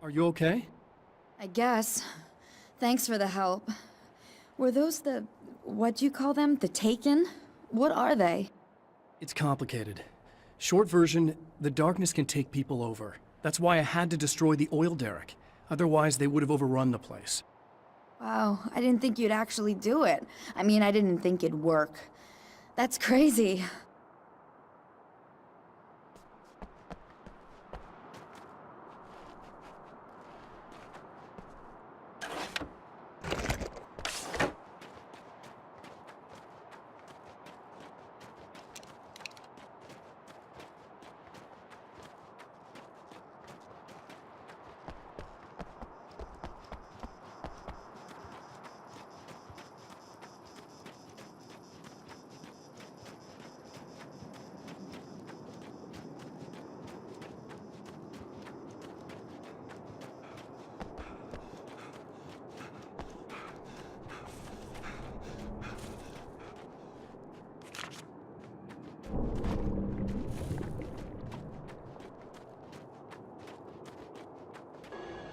Are you okay? I guess. Thanks for the help. Were those what'd you call them? The Taken? What are they? It's complicated. Short version, the darkness can take people over. That's why I had to destroy the oil derrick. Otherwise, they would have overrun the place. Wow, I didn't think you'd actually do it. I mean, I didn't think it'd work. That's crazy.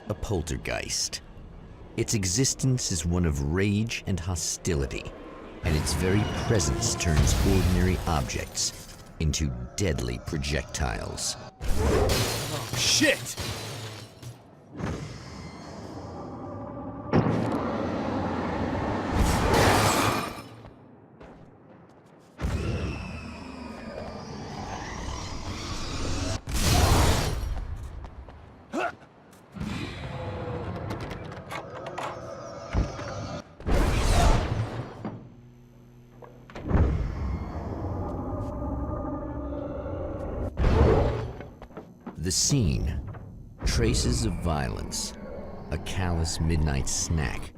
A poltergeist. Its existence is one of rage and hostility, and its very presence turns ordinary objects into deadly projectiles. Oh, shit! The scene, traces of violence, a callous midnight snack,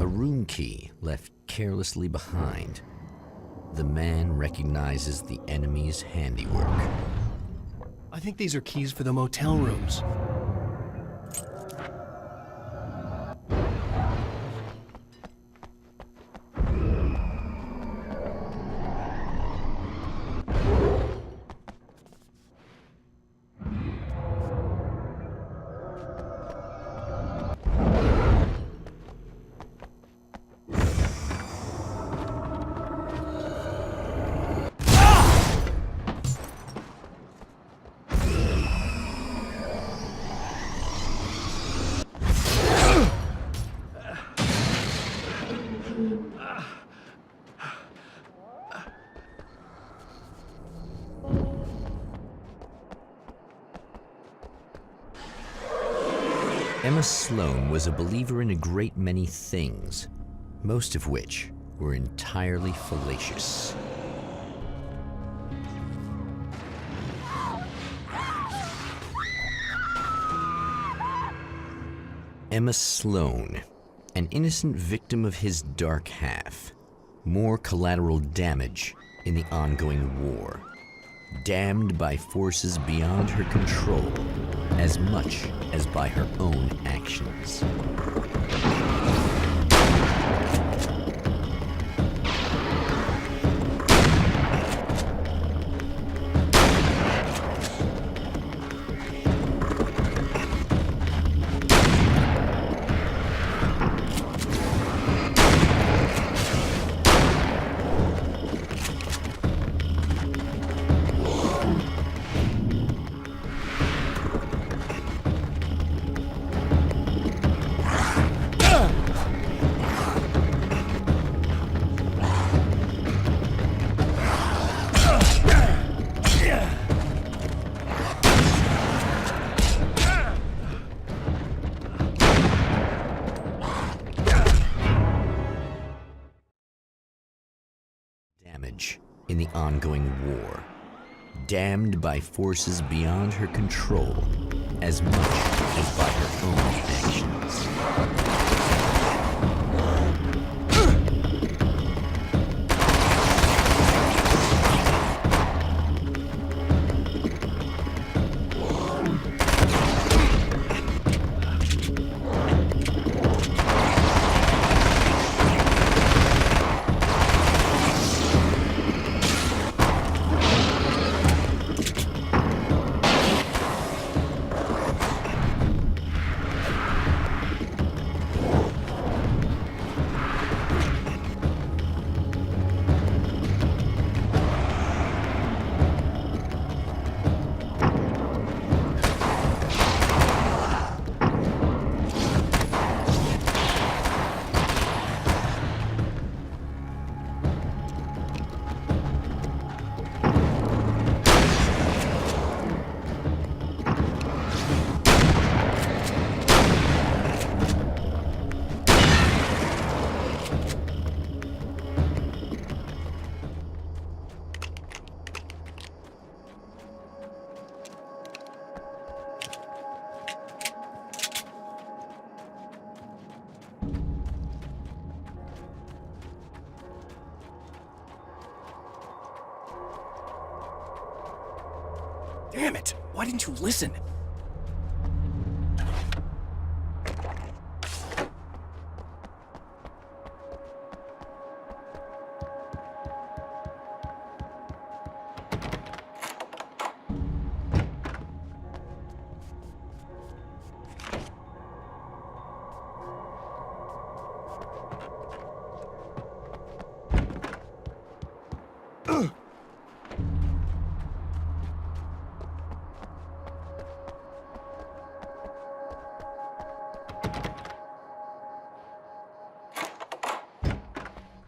a room key left carelessly behind. The man recognizes the enemy's handiwork. I think these are keys for the motel rooms. Emma Sloan was a believer in a great many things, most of which were entirely fallacious. Emma Sloan, an innocent victim of his dark half. More collateral damage in the ongoing war. Damned by forces beyond her control, as much as by her own actions. Damage in the ongoing war. Damned by forces beyond her control, as much as by her own actions. Damn it! Why didn't you listen?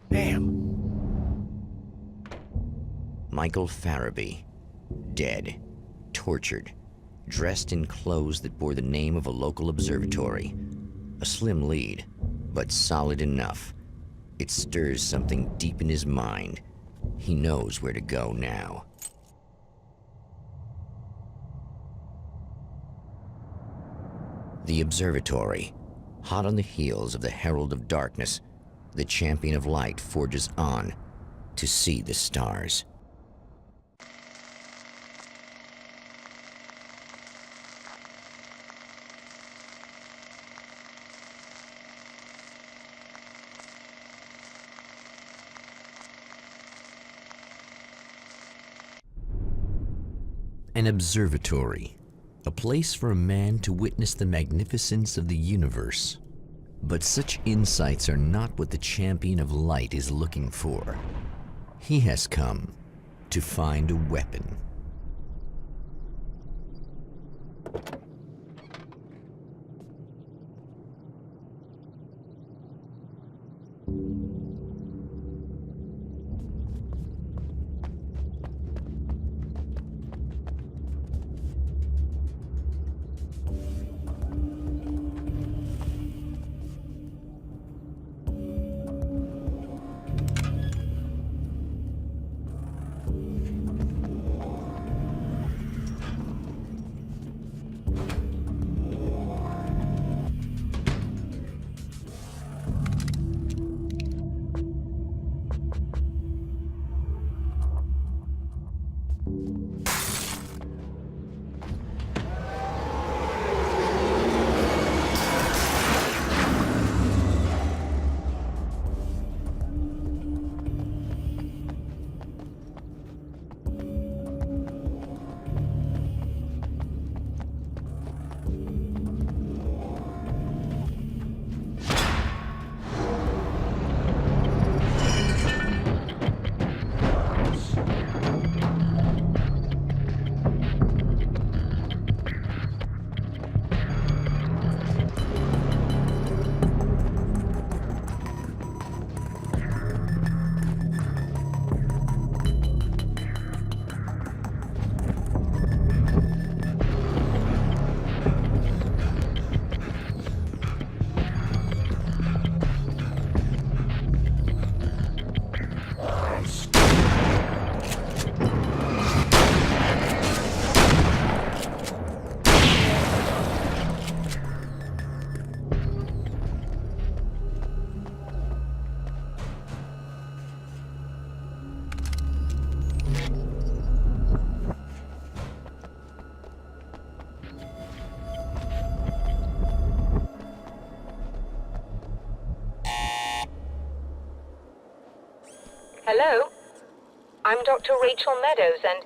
Damn. Michael Farabee, dead, tortured, dressed in clothes that bore the name of a local observatory. A slim lead, but solid enough. It stirs something deep in his mind. He knows where to go now. The observatory, hot on the heels of the Herald of Darkness, the champion of light forges on to see the stars. An observatory, a place for a man to witness the magnificence of the universe. But such insights are not what the champion of light is looking for. He has come to find a weapon. Hello? I'm Dr. Rachel Meadows, and...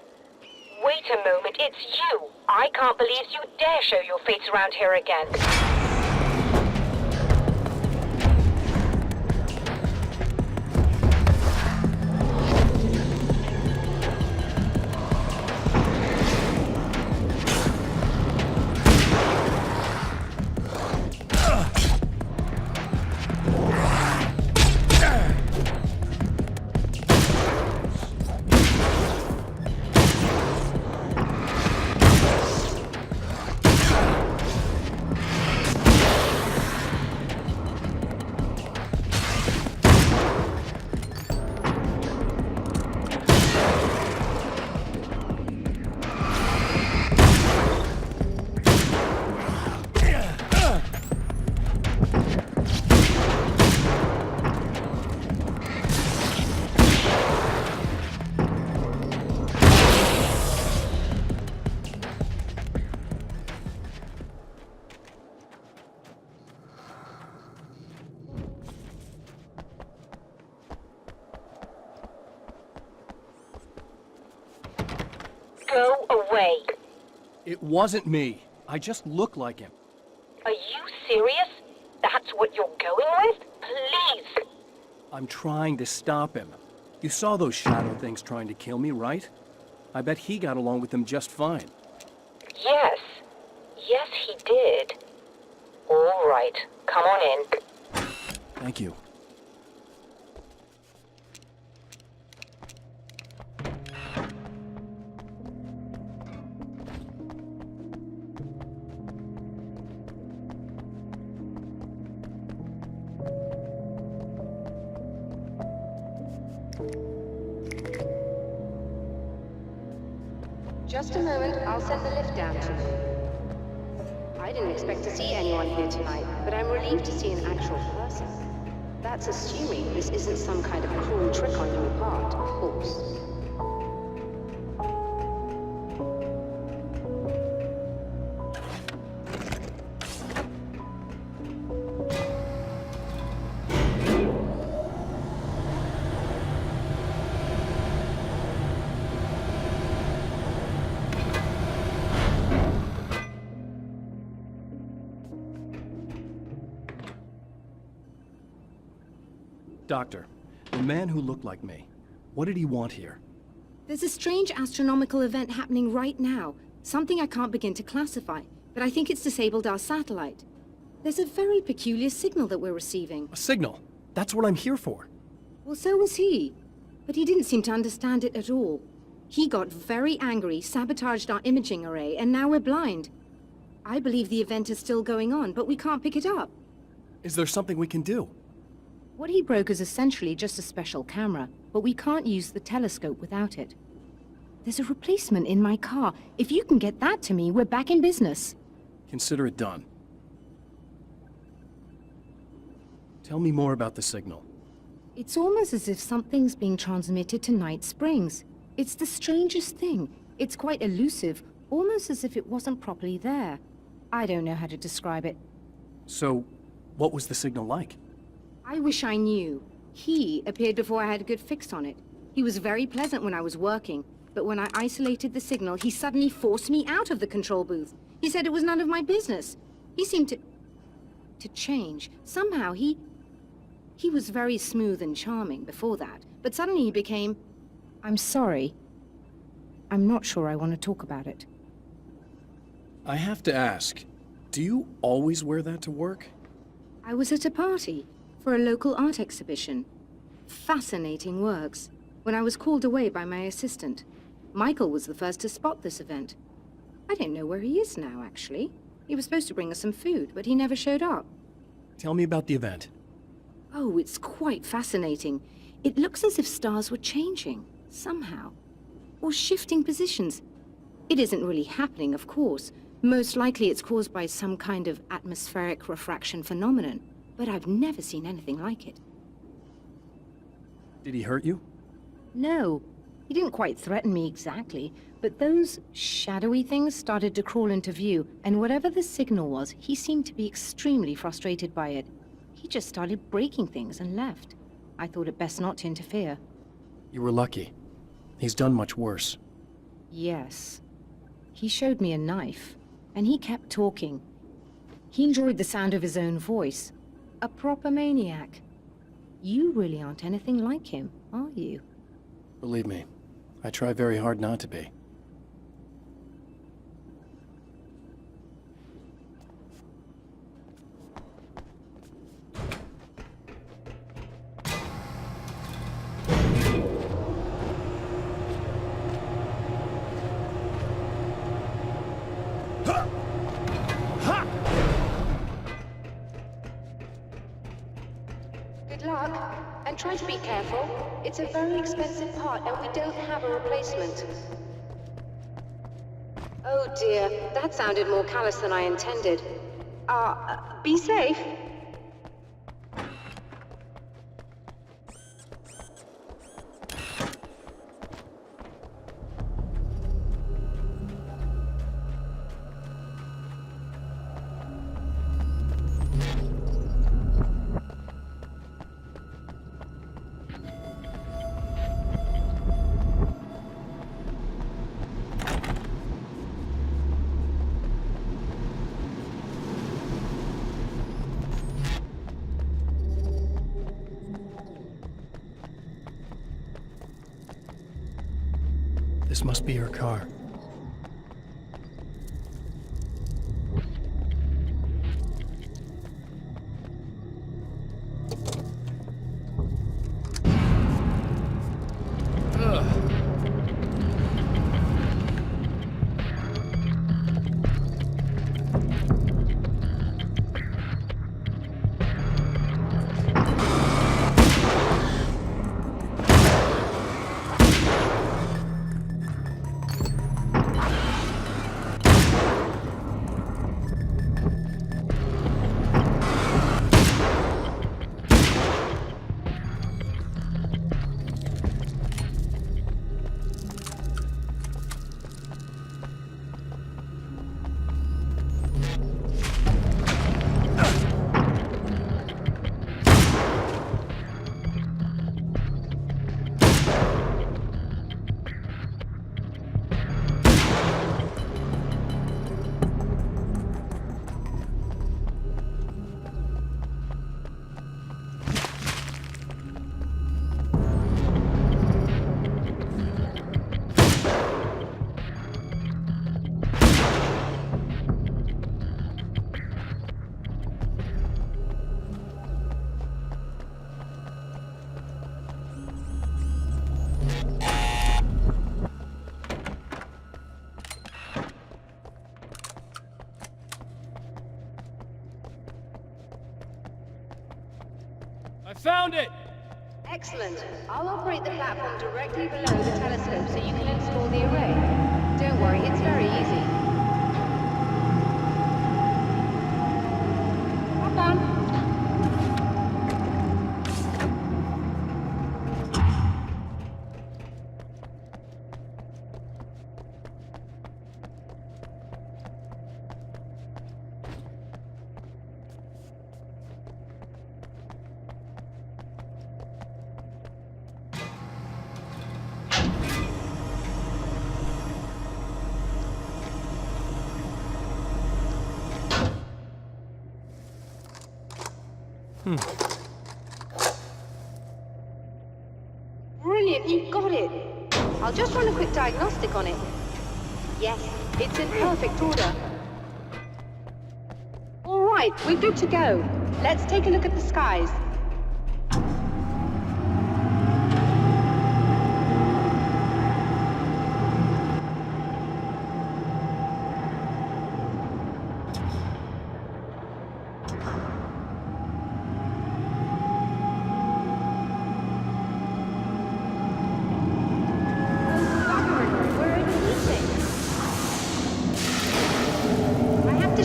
Wait a moment, it's you! I can't believe you dare show your face around here again. go away. It wasn't me. I just look like him. Are you serious? That's what you're going with? Please. I'm trying to stop him. You saw those shadow things trying to kill me, right? I bet he got along with them just fine. Yes. Yes, he did. All right. Come on in. Thank you. Just a moment, I'll send the lift down to you. I didn't expect to see anyone here tonight, but I'm relieved to see an actual person. That's assuming this isn't some kind of cruel trick on your part, of course. Doctor, the man who looked like me, what did he want here? There's a strange astronomical event happening right now. Something I can't begin to classify, but I think it's disabled our satellite. There's a very peculiar signal that we're receiving. A signal. That's what I'm here for. Well, so was he. But he didn't seem to understand it at all. He got very angry, sabotaged our imaging array, and now we're blind. I believe the event is still going on, but we can't pick it up. Is there something we can do? What he broke is essentially just a special camera, but we can't use the telescope without it. There's a replacement in my car. If you can get that to me, we're back in business. Consider it done. Tell me more about the signal. It's almost as if something's being transmitted to Night Springs. It's the strangest thing. It's quite elusive, almost as if it wasn't properly there. I don't know how to describe it. So, what was the signal like? I wish I knew. He appeared before I had a good fix on it. He was very pleasant when I was working, but when I isolated the signal, he suddenly forced me out of the control booth. He said it was none of my business. He seemed to change. Somehow he was very smooth and charming before that, but suddenly he became... I'm sorry. I'm not sure I want to talk about it. I have to ask, do you always wear that to work? I was at a party for a local art exhibition. Fascinating works. When I was called away by my assistant. Michael was the first to spot this event. I don't know where he is now, actually. He was supposed to bring us some food, but he never showed up. Tell me about the event. Oh, it's quite fascinating. It looks as if stars were changing, somehow. Or shifting positions. It isn't really happening, of course. Most likely it's caused by some kind of atmospheric refraction phenomenon. But I've never seen anything like it. Did he hurt you? No. He didn't quite threaten me exactly, but those shadowy things started to crawl into view, and whatever the signal was, he seemed to be extremely frustrated by it. He just started breaking things and left. I thought it best not to interfere. You were lucky. He's done much worse. Yes. He showed me a knife, and he kept talking. He enjoyed the sound of his own voice. A proper maniac. You really aren't anything like him, are you? Believe me, I try very hard not to be. Good luck, and try to be careful. It's a very expensive part, and we don't have a replacement. Oh dear, that sounded more callous than I intended. Be safe. This must be her car. I found it! Excellent. I'll operate the platform directly below the telescope so you can install the array. Don't worry, it's very easy. Hop on. Brilliant, you've got it. I'll just run a quick diagnostic on it. Yes, it's in perfect order. All right, we're good to go. Let's take a look at the skies.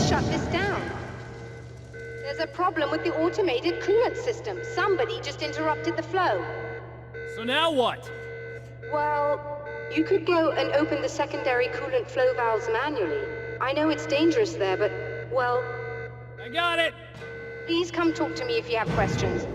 Shut this down. There's a problem with the automated coolant system. Somebody just interrupted the flow. So now what? Well, you could go and open the secondary coolant flow valves manually. I know it's dangerous there, but, well... I got it! Please come talk to me if you have questions.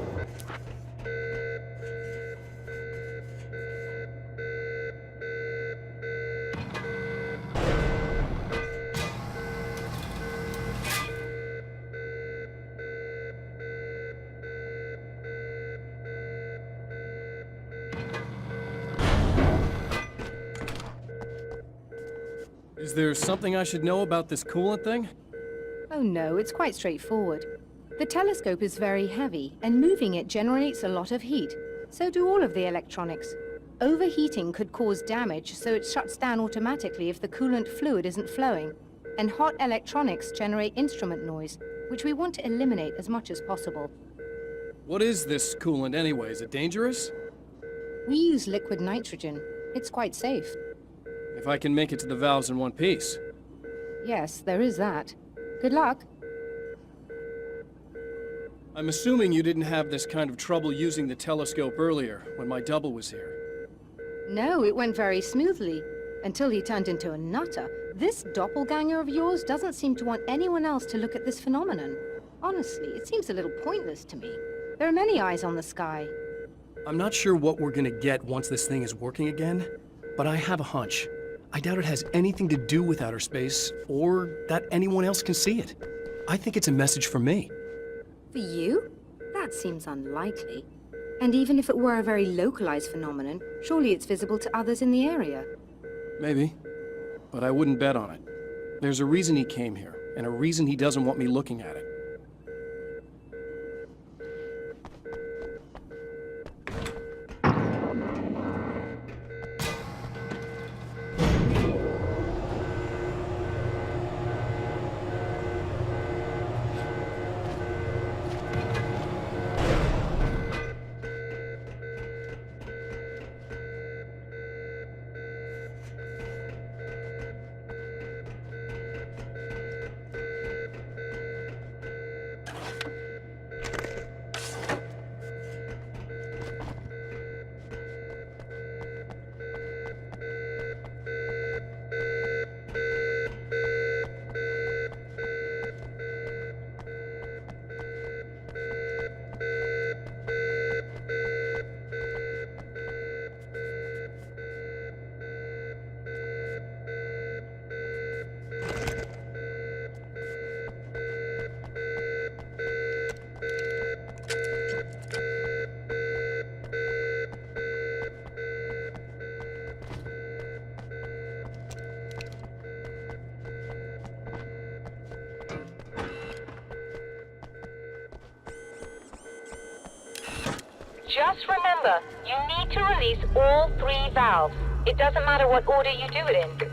Is there something I should know about this coolant thing? Oh no, it's quite straightforward. The telescope is very heavy, and moving it generates a lot of heat. So do all of the electronics. Overheating could cause damage, so it shuts down automatically if the coolant fluid isn't flowing. And hot electronics generate instrument noise, which we want to eliminate as much as possible. What is this coolant anyway? Is it dangerous? We use liquid nitrogen. It's quite safe. If I can make it to the valves in one piece. Yes, there is that. Good luck. I'm assuming you didn't have this kind of trouble using the telescope earlier, when my double was here. No, it went very smoothly. Until he turned into a nutter. This doppelganger of yours doesn't seem to want anyone else to look at this phenomenon. Honestly, it seems a little pointless to me. There are many eyes on the sky. I'm not sure what we're gonna get once this thing is working again, but I have a hunch. I doubt it has anything to do with outer space, or that anyone else can see it. I think it's a message for me. For you? That seems unlikely. And even if it were a very localized phenomenon, surely it's visible to others in the area. Maybe. But I wouldn't bet on it. There's a reason he came here, and a reason he doesn't want me looking at it. Just remember, you need to release all 3 valves. It doesn't matter what order you do it in.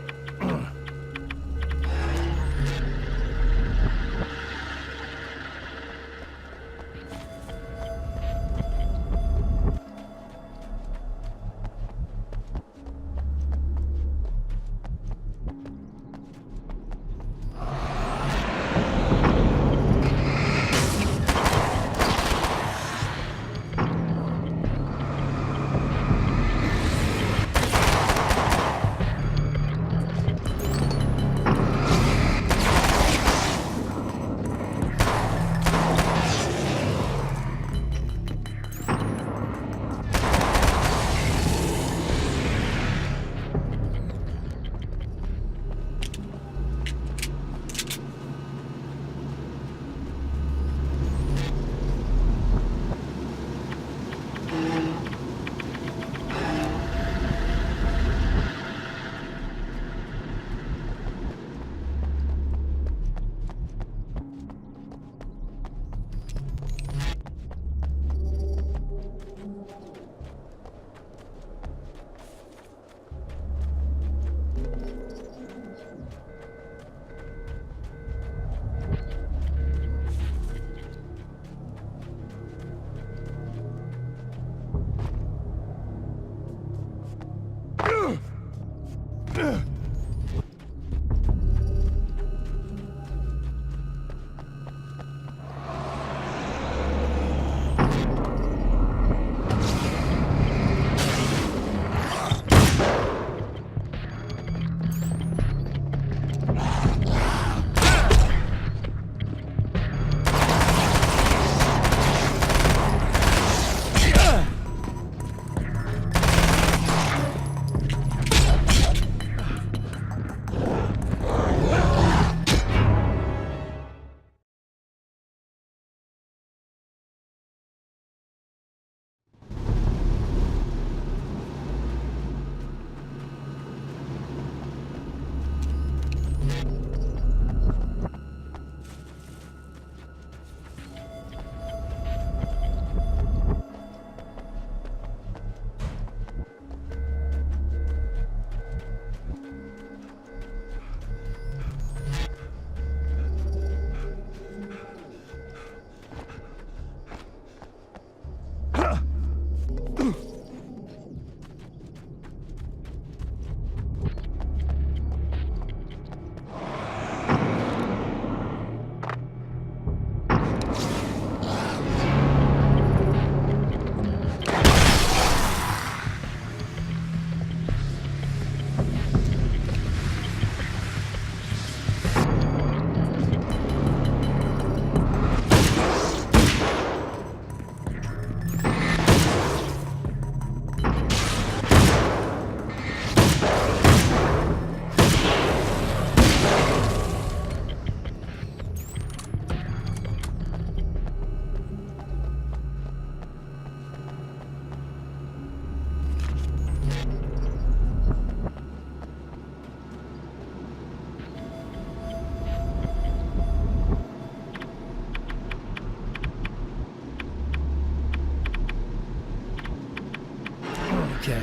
Okay,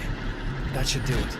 that should do it.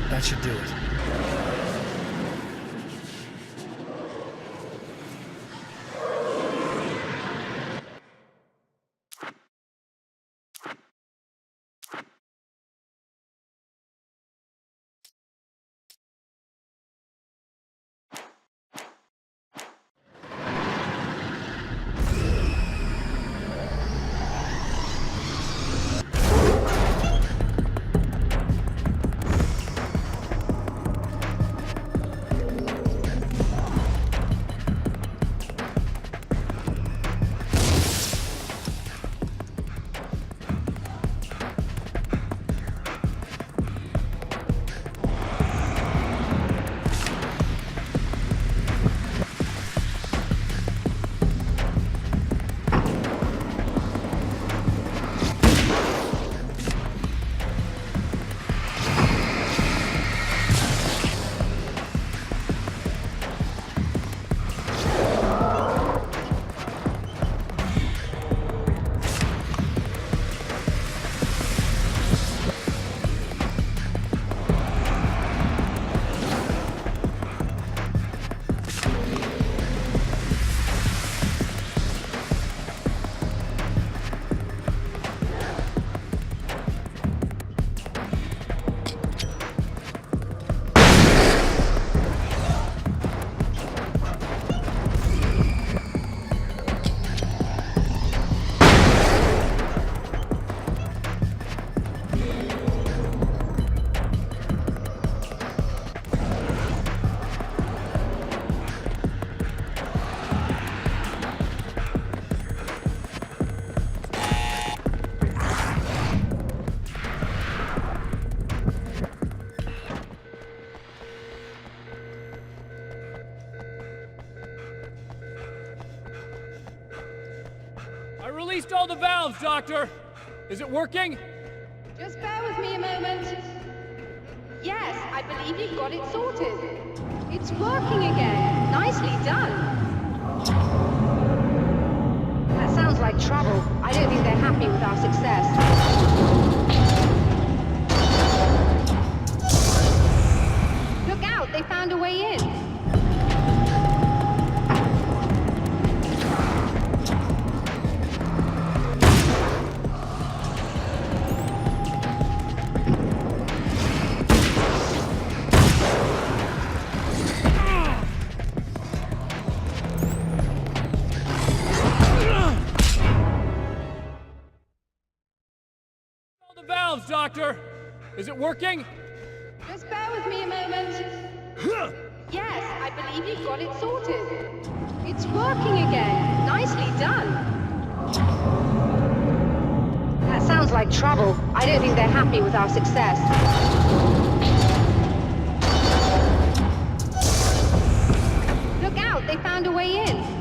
That should do it. I released all the valves, Doctor! Is it working? Just bear with me a moment. Yes, I believe you've got it sorted. It's working again. Nicely done. That sounds like trouble. I don't think they're happy with our success. Look out, they found a way in. Valves, Doctor! Is it working? Just bear with me a moment. Yes, I believe you've got it sorted. It's working again. Nicely done. That sounds like trouble. I don't think they're happy with our success. Look out, they found a way in.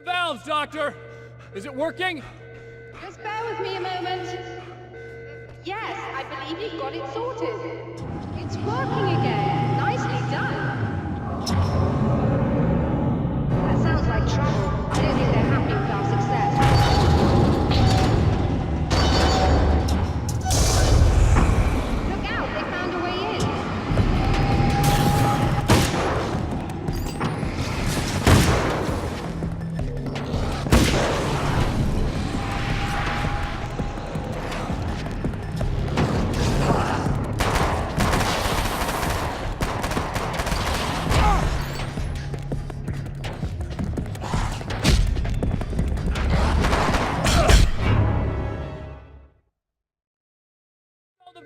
Valves, Doctor! Is it working? Just bear with me a moment. Yes, I believe you've got it sorted. It's working again. Nicely done. That sounds like trouble. I don't think they're happy with our success.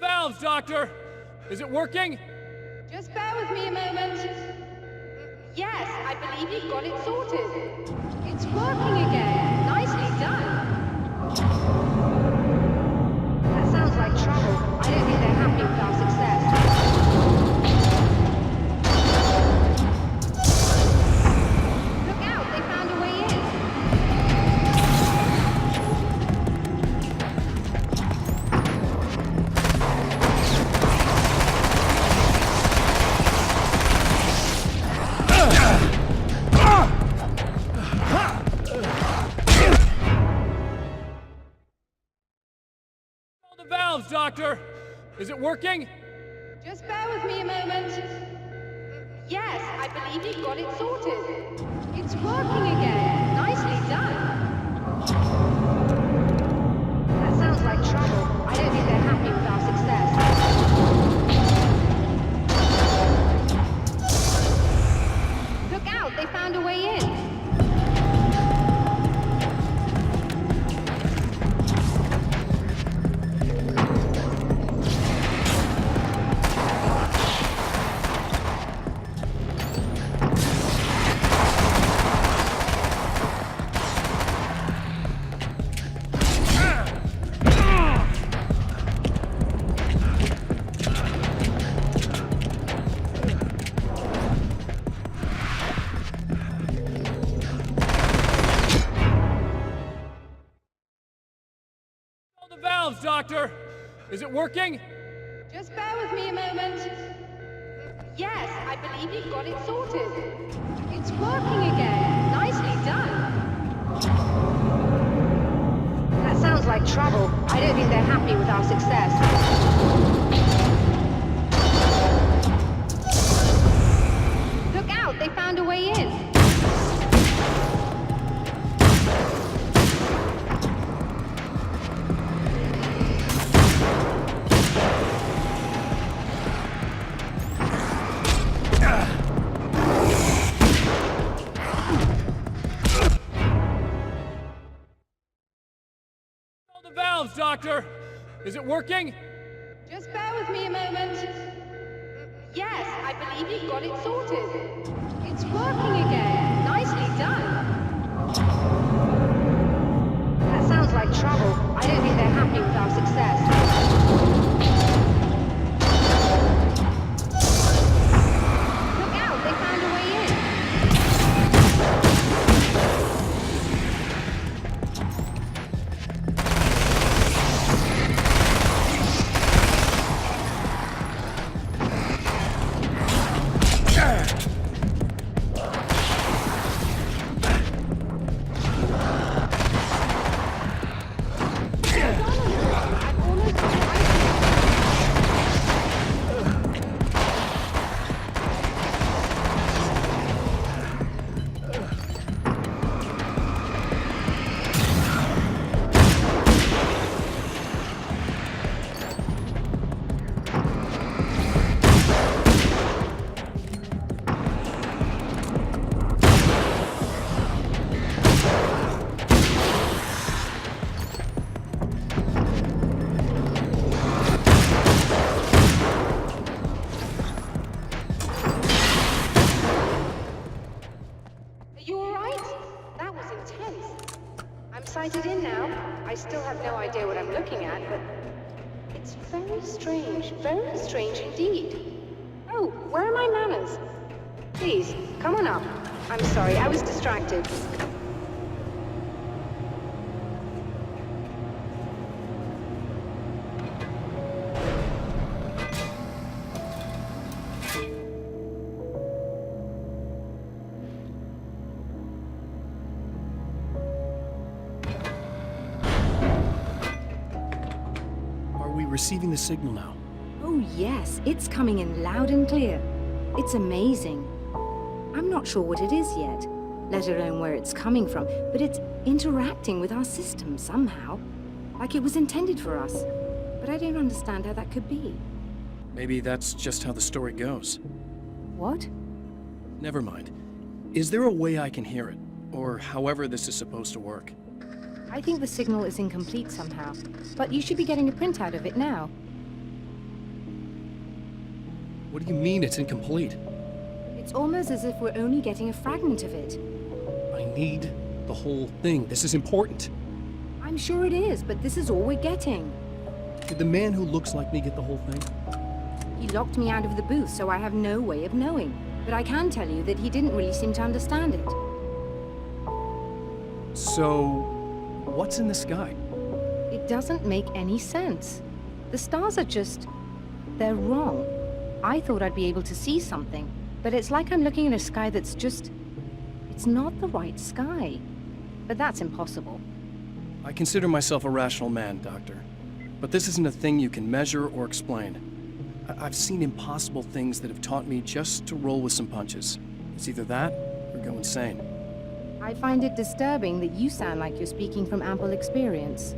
valves, Doctor! Is it working? Just bear with me a moment. Yes, I believe you've got it sorted. It's working again. Nicely done. That sounds like trouble. I don't think they're happy with our success. Look out, they found a way in. All the valves, Doctor! Is it working? Just bear with me a moment. Yes, I believe you've got it sorted. It's working again. Nicely done. That sounds like trouble. I don't think they're happy with our success. Look out, they found a way in. All the valves, Doctor! Is it working? Just bear with me a moment. Yes, I believe you've got it sorted. It's working again. Nicely done. That sounds like trouble. I don't think they're happy with our success. Look out, they found a way in. All the valves, Doctor! Is it working? Just bear with me a moment. Yes, I believe you've got it sorted. It's working again. Nicely done. That sounds like trouble. I don't think they're happy with our success. Look out, they found a way in. Are you alright? That was intense. I'm sighted in now. I still have no idea what I'm looking at, but it's very strange indeed. Oh, where are my manners? Please, come on up. I'm sorry, I was distracted. Are we receiving the signal now? Oh yes, it's coming in loud and clear. It's amazing. I'm not sure what it is yet, let alone where it's coming from, but it's interacting with our system somehow. Like it was intended for us. But I don't understand how that could be. Maybe that's just how the story goes. What? Never mind. Is there a way I can hear it? Or however this is supposed to work? I think the signal is incomplete somehow, but you should be getting a printout of it now. What do you mean it's incomplete? It's almost as if we're only getting a fragment of it. I need the whole thing. This is important. I'm sure it is, but this is all we're getting. Did the man who looks like me get the whole thing? He locked me out of the booth, so I have no way of knowing. But I can tell you that he didn't really seem to understand it. So, what's in the sky? It doesn't make any sense. The stars are just... they're wrong. I thought I'd be able to see something, but it's like I'm looking at a sky that's just... it's not the right sky. But that's impossible. I consider myself a rational man, Doctor. But this isn't a thing you can measure or explain. I've seen impossible things that have taught me just to roll with some punches. It's either that, or go insane. I find it disturbing that you sound like you're speaking from ample experience.